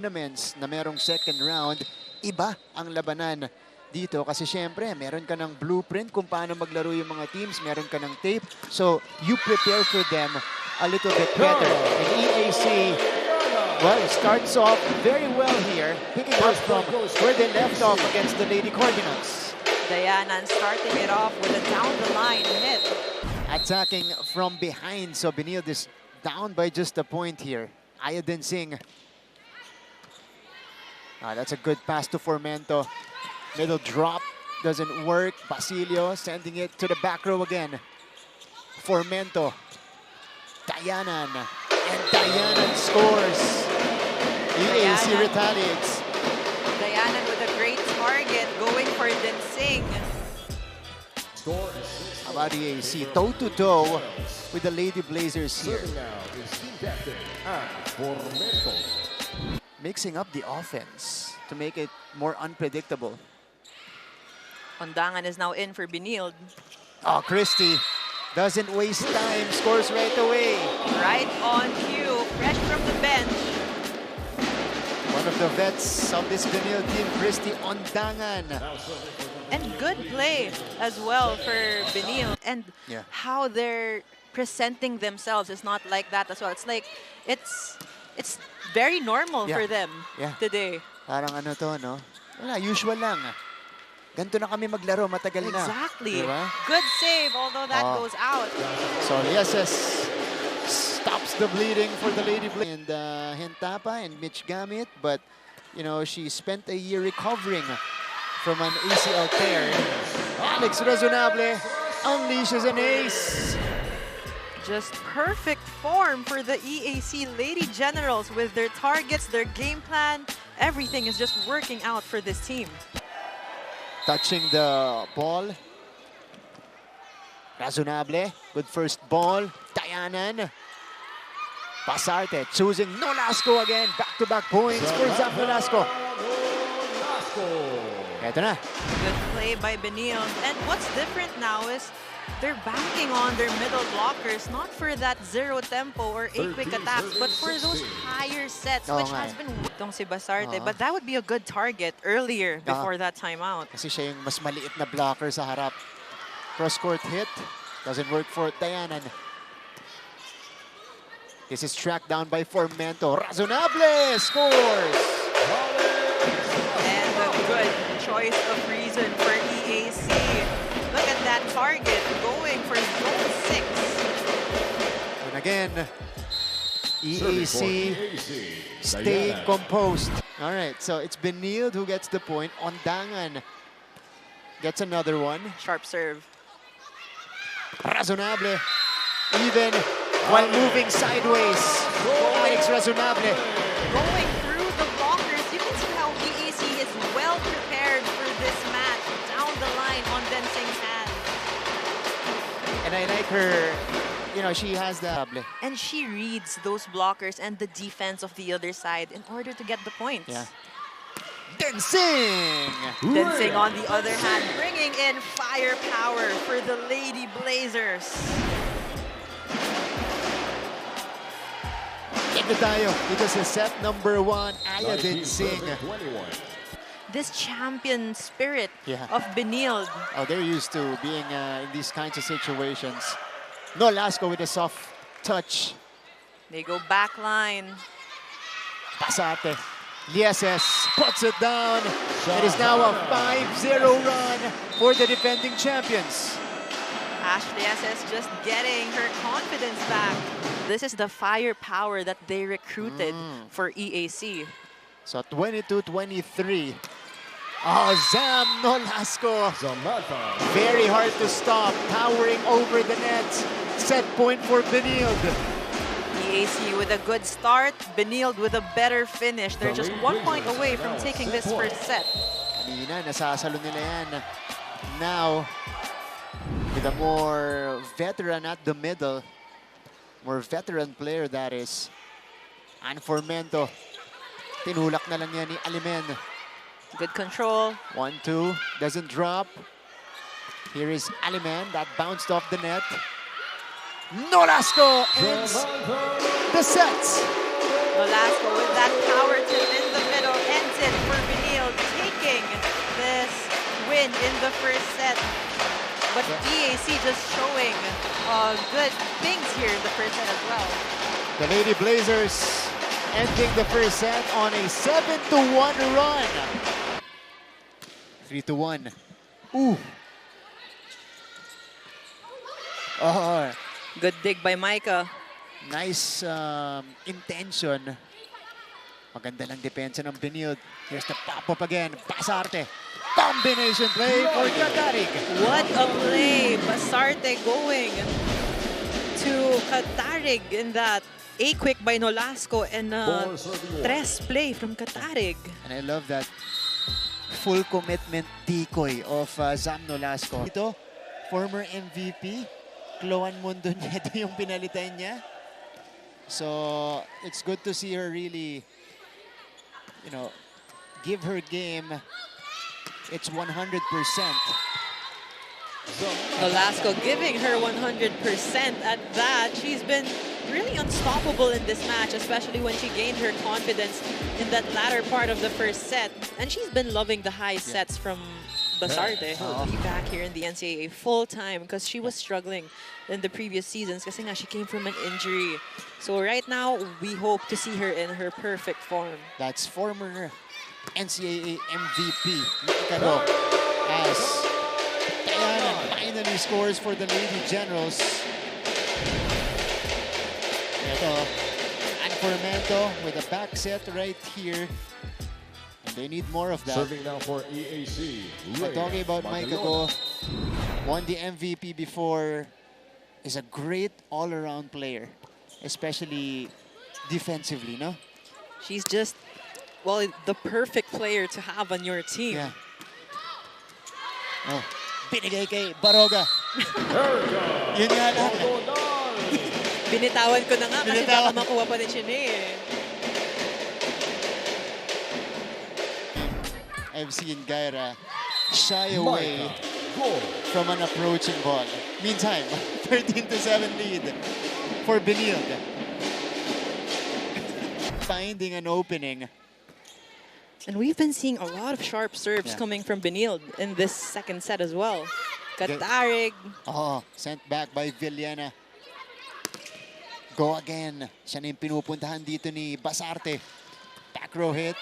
tournaments na merong second round, iba ang labanan dito kasi syempre meron ka ng blueprint kung paano maglaro yung mga teams, meron ka ng tape, so you prepare for them a little bit better. And EAC, well, starts off very well here, picking up from where they left off against the Lady Cardinals. Diana starting it off with a down-the-line hit. Attacking from behind, so Benilde is down by just a point here. Ayodin Singh. That's a good pass to Formento. Middle drop doesn't work. Basilio sending it to the back row again. Formento. Dayanan. And Dayanan scores. EAC retaliates. Dayanan with a great target going for Densing. How about EAC? Toe-to-toe with the Lady Blazers here. Mixing up the offense to make it more unpredictable. Ondangan is now in for Benilde. Oh, Christie doesn't waste time, scores right away. Right on cue, fresh from the bench. One of the vets of this Benilde team, Christie Ondangan. And good play as well for Benilde. And how they're presenting themselves is not like that as well. It's like, it's very normal for them today. Parang ano to, no? Wala, usual lang. Ganito na kami maglaro, matagal na. Exactly. Diba? Good save, although that goes out. So, ESS stops the bleeding for the Lady Blazers. And Hentapa and Mitch Gamit, but, you know, she spent a year recovering from an ACL tear. Alex Razonable unleashes an ace. Just perfect form for the EAC Lady Generals with their targets, their game plan. Everything is just working out for this team. Touching the ball. Razonable, good first ball. Dayanan. Pasarte choosing Nolasco again. Back-to-back points for Zap Nolasco. Eto na. Good play by Benilde. And what's different now is they're banking on their middle blockers, not for that zero tempo or 8 quick attacks, but for those higher sets, which has been itong si Basarte. But that would be a good target earlier before that timeout. Kasi siya yung mas maliit na blocker sa harap. Cross-court hit. Doesn't work for Dayanan. This is tracked down by Formento. Razonable scores! And a good choice of reason for EAC. Look at that target going for zone 6. And again, EAC staying composed. All right, so it's Benilde who gets the point. Ondangan gets another one. Sharp serve. Razonable, even while moving sideways. Alex Razonable. Going through the blockers, you can see how EAC is well prepared for this match. Down the line on Densing's hand. And I like her, you know, she has the... And she reads those blockers and the defense of the other side in order to get the points. Yeah. Densing! Densing on the other hand, bringing in firepower for the Lady Blazers. Ito tayo. Ito sa set number 1, Ayodin Singh. This champion spirit of Benilde. Oh, they're used to being in these kinds of situations. Nolasco with a soft touch. They go back line. Pasate. Lieses puts it down. It is now a 5-0 run for the defending champions. Ashley SS just getting her confidence back. This is the firepower that they recruited for EAC. So 22-23. Oh, Zam Nolasco. Very hard to stop. Towering over the net. Set point for Benilde. EAC with a good start. Benilde with a better finish. They're just 1 point away from taking this first set. Kanina, nasasalo nila yan. Now, with a more veteran at the middle, more veteran player that is, and Formento, tinulak na lang yan ni Alimen. Good control. 1-2, doesn't drop. Here is Alimen, that bounced off the net. Nolasco ends the set. Nolasco with that power tip in the the first set. But EAC just showing good things here in the first set as well. The Lady Blazers ending the first set on a 7-1 run. 3-1. Ooh. Oh, Good dig by Micah. nice intention. Maganda lang depensa ng Benilde. Here's the pop-up again. Basarte. Combination play for Katarig. What a play! Basarte going to Katarig in that A-quick by Nolasco and tres play from Katarig. And I love that full commitment decoy of Zam Nolasco. Ito, former MVP, Cloan Mundo Nieto yung pinalitan niya. So, it's good to see her really, you know, give her game its 100%. Nolasco giving her 100% at that. She's been really unstoppable in this match, especially when she gained her confidence in that latter part of the first set. And she's been loving the high sets from Basarte. She'll be back here in the NCAA full time because she was struggling in the previous seasons kasi nga she came from an injury. So right now, we hope to see her in her perfect form. That's former NCAA MVP Mikado as Diana finally scores for the Lady Generals. Ito, Anformento with a back set right here. And they need more of that. Serving now for EAC. But talking about Mikado, won the MVP before, is a great all-around player, especially defensively, no? She's just, well, the perfect player to have on your team. Yeah. Oh, binigay kay Baroga. Yun nga lang. Binitawan ko na nga kasi Binitawan. baka makuha pa ni Chine. I've seen Gaira shy away from an approaching ball. Meantime, 13-7 lead for Benilde. Finding an opening. And we've been seeing a lot of sharp serves Yeah. coming from Benilde in this second set as well. Katarig. Oh, sent back by Villena. Go again. Siya na yung pinupuntahan dito ni Basarte. Back row hit.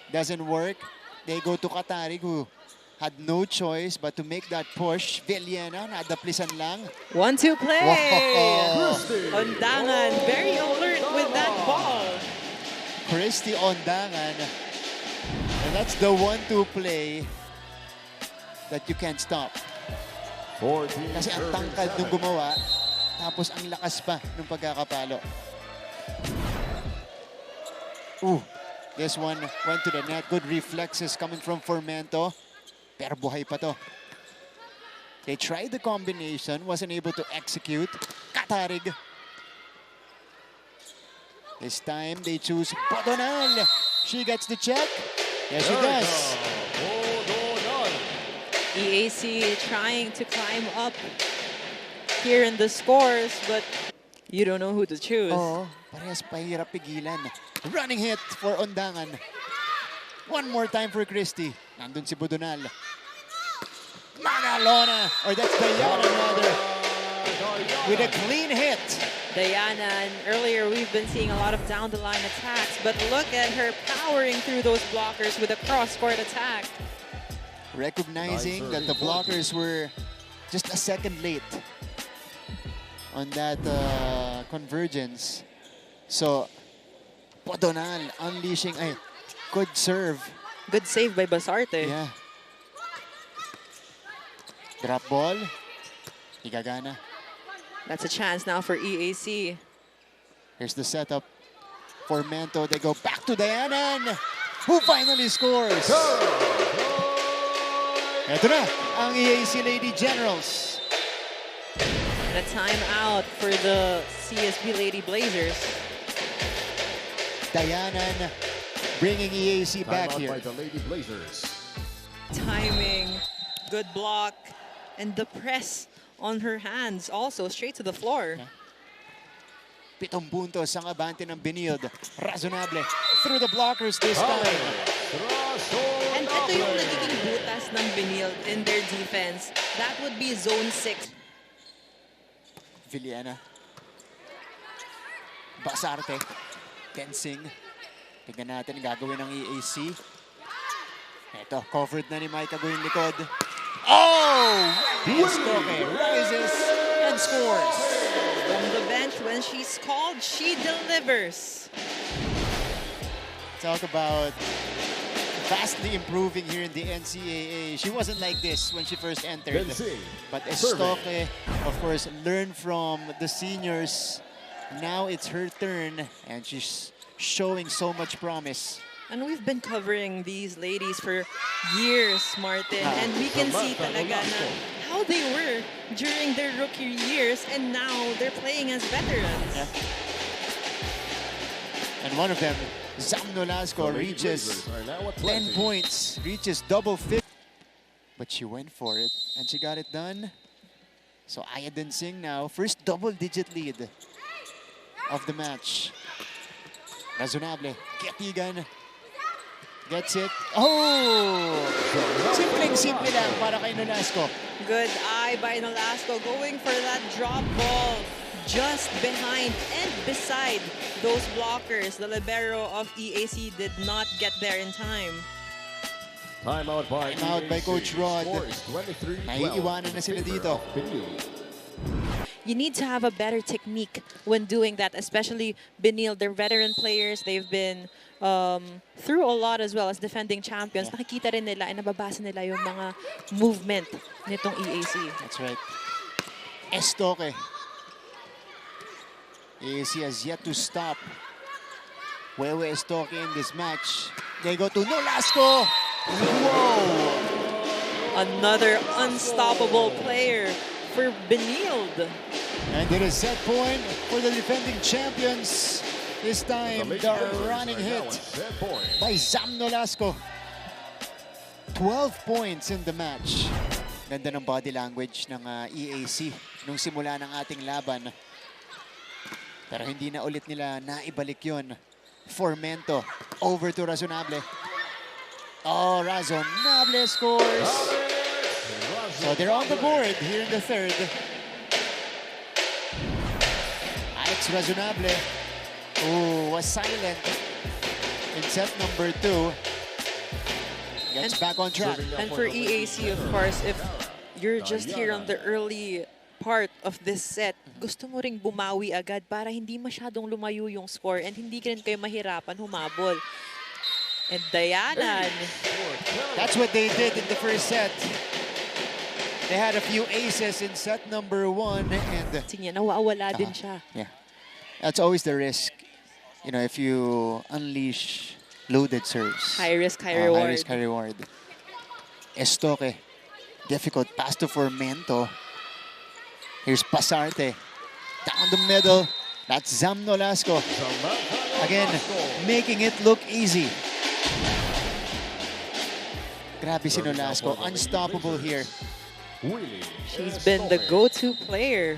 Doesn't work. They go to Katarig, who had no choice but to make that push. Villena, nadaplisan lang. 1-2 play. Wow. Ondangan, very alert with that ball. Christy Ondangan. And that's the 1-2 play that you can't stop. Kasi ang tangkad nung gumawa, tapos ang lakas pa nung pagkakapalo. Ooh, this one went to the net. Good reflexes coming from Formento. Pero buhay pa to. They tried the combination, wasn't able to execute. Katarig. This time they choose Bodonal. She gets the check. Yes, she does. EAC trying to climb up here in the scores, but you don't know who to choose. Oo, parehas pahirap pigilan. Running hit for Ondangan. One more time for Christy. Nandun si Budonal. Magalona, or that's Diana rather, with a clean hit. Diana, and earlier we've been seeing a lot of down-the-line attacks, but look at her powering through those blockers with a cross-court attack. Recognizing that the blockers were just a second late on that convergence. So, Podonal unleashing a good serve. Good save by Basarte. Yeah. Drop ball. Igagana. That's a chance now for EAC. Here's the setup for Mento. They go back to Diana, who finally scores. Ito na ang EAC Lady Generals. And a timeout for the CSB Lady Blazers. Diana bringing EAC back Timeout here. by the Lady Blazers. Timing, good block, and the press on her hands also straight to the floor. 7 puntos ang abante ng Benilde. Razonable. through the blockers this time. And ito yung nagiging butas ng Benilde in their defense. That would be zone 6. Villena. Basarte. Tensing. Tignan natin ang gagawin ng EAC. Ito, covered na ni Mike Agoy yung likod. Oh! Estoque rises and scores. From the bench, when she's called, she delivers. Talk about vastly improving here in the NCAA. She wasn't like this when she first entered. But Estoque, of course, learned from the seniors. Now it's her turn, and she's showing so much promise. And we've been covering these ladies for years, Martin. And we can see talaga na how they were during their rookie years, and now they're playing as veterans. Yeah. And one of them, Zam Nolasco, reaches 10 points, reaches double 50. But she went for it, and she got it done. So Ayadin Singh now, first double-digit lead of the match. Razonable. Ketigan gets it. Oh! Simpleng-simple lang para kay Nolasco. Good eye by Nolasco, going for that drop ball just behind and beside those blockers. The libero of EAC did not get there in time. Timeout by Coach Rod. Naiiwanan na sila dito. You need to have a better technique when doing that, especially Benilde. They're veteran players. They've been through a lot as well as defending champions. Nakikita rin nila, nababasa nila yung mga movement nitong EAC. That's right. Estoque. EAC has yet to stop Wewe Estoque in this match. They go to Nolasco. Whoa! Another unstoppable player for Benilde. And it is set point for the defending champions. This time, the running hit by Zam Nolasco. 12 points in the match. Ganda ng body language ng EAC nung simula ng ating laban. Pero hindi na ulit nila naibalik yun. Formento over to Razonable. Oh, Razonable scores. So they're on the board here in the third. Alex Razonable, who was silent in set number 2, gets back on track. And for EAC, of course, if you're just here on the early part of this set, gusto mo ring bumawi agad para hindi masyadong lumayo yung score and hindi rin kayo mahirapan humabol. And Dayanan. That's what they did in the first set. They had a few aces in set number 1 and Sige, nawawala din siya. yeah. That's always the risk. You know, if you unleash loaded serves. High risk, high reward. High risk, high reward. Estoque. Difficult pass to Formento. Here's Pasarte. Down the middle. That's Zam Nolasco. Again, making it look easy. Grabe si Nolasco. Unstoppable here. She's been the go-to player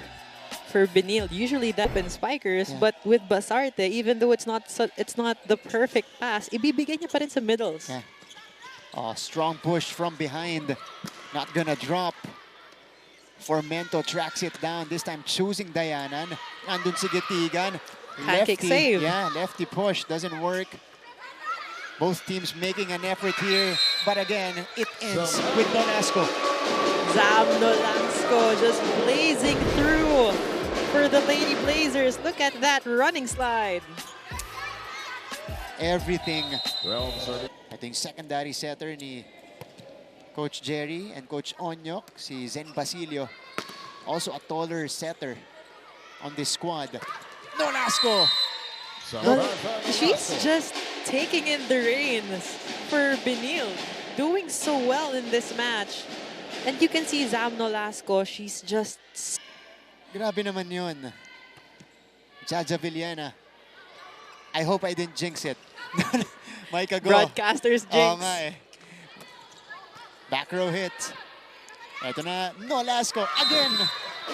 for Benilde. Usually that been spikers, but with Basarte, even though it's not the perfect pass, ibibigay niya pa rin sa middles. Yeah. Oh, strong push from behind. Not gonna drop. Formento tracks it down. This time choosing Dayanan. Nandun si Gitigan. Pancake save. Yeah, lefty push. Doesn't work. Both teams making an effort here. But again, it ends with Nolasco. Zam Nolasco just blazing through for the Lady Blazers. Look at that running slide. Everything. I think secondary setter ni Coach Jerry and Coach Onyok, si Zen Basilio. Also a taller setter on this squad. Nolasco! She's just taking in the reins for Benilde, doing so well in this match. And you can see Zam Nolasco, she's just... Grabe naman yun. Jaja Villena. I hope I didn't jinx it. Micah, go. Broadcaster's jinx. Oo nga eh. Back row hit. Ito na, Nolasco again.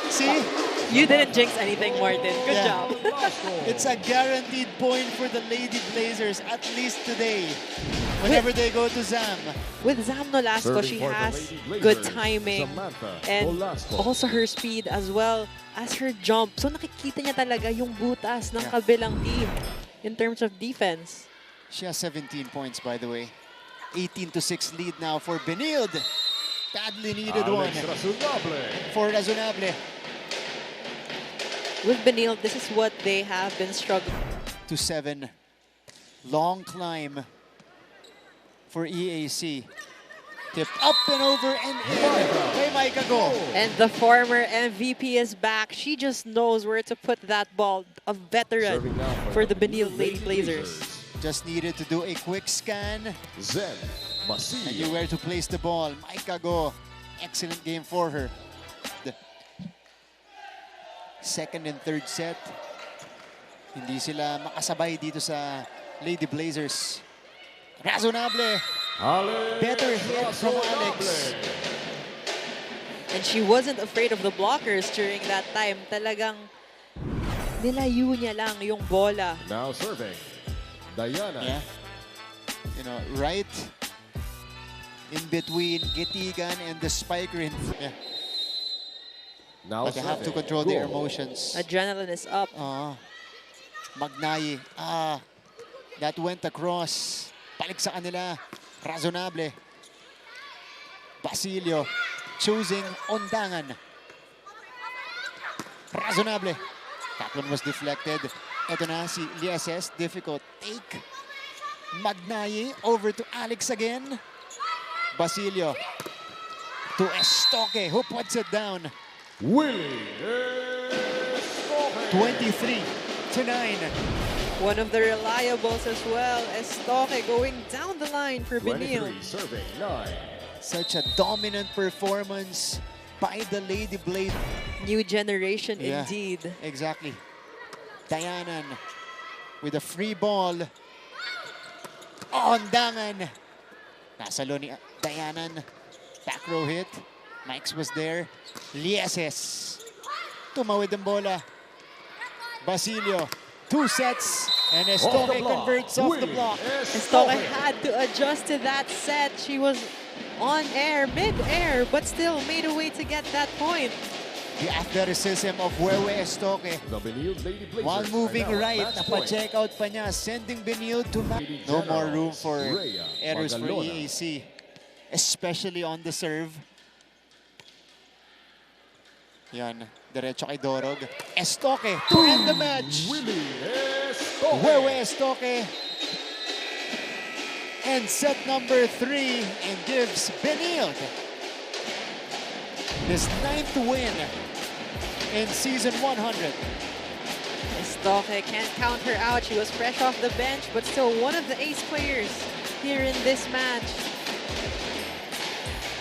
See? You didn't jinx anything, Martin. Good Yeah. job. It's a guaranteed point for the Lady Blazers, at least today, whenever they go to ZAM. With Zam Nolasco, Serving she for the has Lady good Blazers, timing Samantha and Nolasco. also her speed as well as her jump. So nakikita niya talaga yung butas ng Yeah. kabilang team in terms of defense. She has 17 points, by the way. 18-6 lead now for Benilde. Badly needed one Alex Razonable. for Razonable. With Benilde, this is what they have been struggling. To 7. Long climb for EAC. Tip up and over and in. Kay Maika go. And the former MVP is back. She just knows where to put that ball. A veteran Serving now for the Benilde Lady Blazers. Just needed to do a quick scan Zen and Masillo. knew where to place the ball. Maika go. Excellent game for her. The second and third set. Hindi sila makasabay dito sa Lady Blazers. Razonable. Better hit from Alex. And she wasn't afraid of the blockers during that time. Talagang nilayo niya lang yung bola. Now serving. Diana. Yeah. You know, right in between Gitigan and the spiker. Yeah. Now But they have to serving. control their Goal. emotions. Adrenaline is up. Magnayi. That went across. Balik sa kanila. Razonable. Basilio choosing Ondangan. Razonable. That one was deflected. Ito na si Lieses. Difficult take. Magnayi over to Alex again. Basilio to Estoque, who puts it down. Willie 23-9. One of the reliables as well. Estoque going down the line for 23 Benilde. serving 9. Such a dominant performance by the Lady Blade. New generation Yeah. indeed. Exactly. Dayanan with a free ball. Ondangan. Nasa ni Dayanan. Back row hit. Mike's was there. Lieses. Tumawid ang bola. Basilio. 2 sets. And Estoque converts off the block. Estoque had to adjust to that set. She was on air, mid-air, but still made a way to get that point. The athleticism of Wewe Estoque. The Benilde Lady Blazers While moving are now at right, match point. napa-check out pa niya, sending Benilde to Lady no more room Generals, for Rhea errors for Magalona. EAC, especially on the serve. Yan, diretso kay Dorog. Estoque to end the match. Willie Estoque. Wewe Estoque. And set number 3 and gives Benilde his 9th win in season 100. Estoque can't count her out. She was fresh off the bench, but still one of the ace players here in this match.